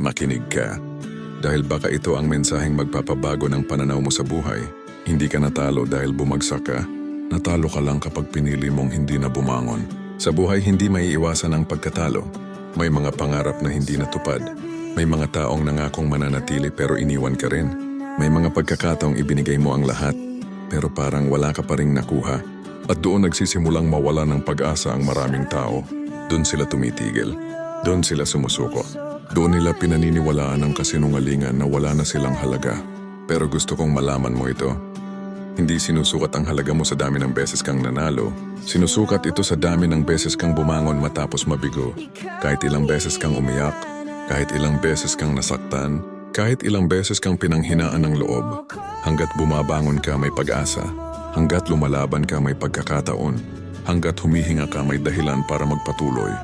Makinig ka. Dahil baka ito ang mensaheng magpapabago ng pananaw mo sa buhay. Hindi ka natalo dahil bumagsak ka. Natalo ka lang kapag pinili mong hindi na bumangon. Sa buhay hindi maiiwasan ang pagkatalo. May mga pangarap na hindi natupad. May mga taong nangakong mananatili pero iniwan ka rin. May mga pagkakataong ibinigay mo ang lahat pero parang wala ka pa ring nakuha. At doon nagsisimulang mawala ng pag-asa ang maraming tao. Doon sila tumitigil. Doon sila sumusuko. Doon nila pinaniniwalaan ang kasinungalingan na wala na silang halaga. Pero gusto kong malaman mo ito. Hindi sinusukat ang halaga mo sa dami ng beses kang nanalo. Sinusukat ito sa dami ng beses kang bumangon matapos mabigo. Kahit ilang beses kang umiyak, kahit ilang beses kang nasaktan, kahit ilang beses kang pinanghinaan ng loob. Hanggat bumabangon ka may pag-asa. Hanggat lumalaban ka may pagkakataon. Hanggat humihinga ka may dahilan para magpatuloy.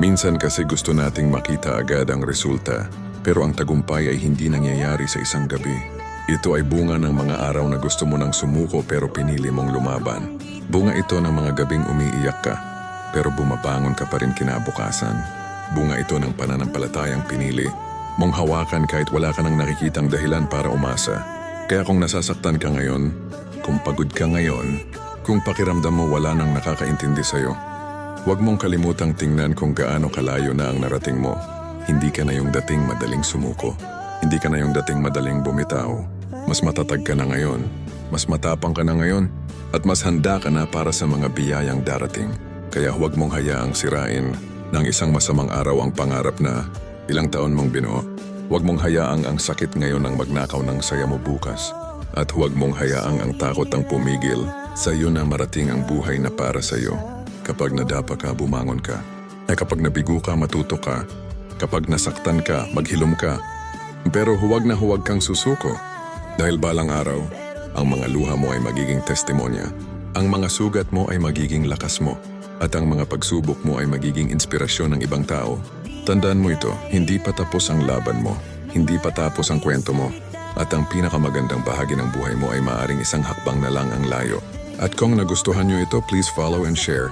Minsan kasi gusto nating makita agad ang resulta. Pero ang tagumpay ay hindi nangyayari sa isang gabi. Ito ay bunga ng mga araw na gusto mo nang sumuko pero pinili mong lumaban. Bunga ito ng mga gabing umiiyak ka, pero bumabangon ka pa rin kinabukasan. Bunga ito ng pananampalatayang pinili mong hawakan kahit wala ka nang nakikitang dahilan para umasa. Kaya kung nasasaktan ka ngayon, kung pagod ka ngayon, kung pakiramdam mo wala nang nakakaintindi sa'yo, huwag mong kalimutang tingnan kung gaano kalayo na ang narating mo. Hindi ka na yung dating madaling sumuko. Hindi ka na yung dating madaling bumitaw. Mas matatag ka na ngayon, mas matapang ka na ngayon, at mas handa ka na para sa mga biyayang darating. Kaya huwag mong hayaang sirain ng isang masamang araw ang pangarap na ilang taon mong binuo. Huwag mong hayaang ang sakit ngayon ang magnakaw ng saya mo bukas. At huwag mong hayaang ang takot ang pumigil sa iyo na marating ang buhay na para sa iyo. Kapag nadapa ka, bumangon ka. Ay kapag nabigo ka, matuto ka. Kapag nasaktan ka, maghilom ka. Pero huwag na huwag kang susuko. Dahil balang araw, ang mga luha mo ay magiging testimonya. Ang mga sugat mo ay magiging lakas mo. At ang mga pagsubok mo ay magiging inspirasyon ng ibang tao. Tandaan mo ito, hindi pa tapos ang laban mo. Hindi pa tapos ang kwento mo. At ang pinakamagandang bahagi ng buhay mo ay maaring isang hakbang na lang ang layo. At kung nagustuhan nyo ito, please follow and share.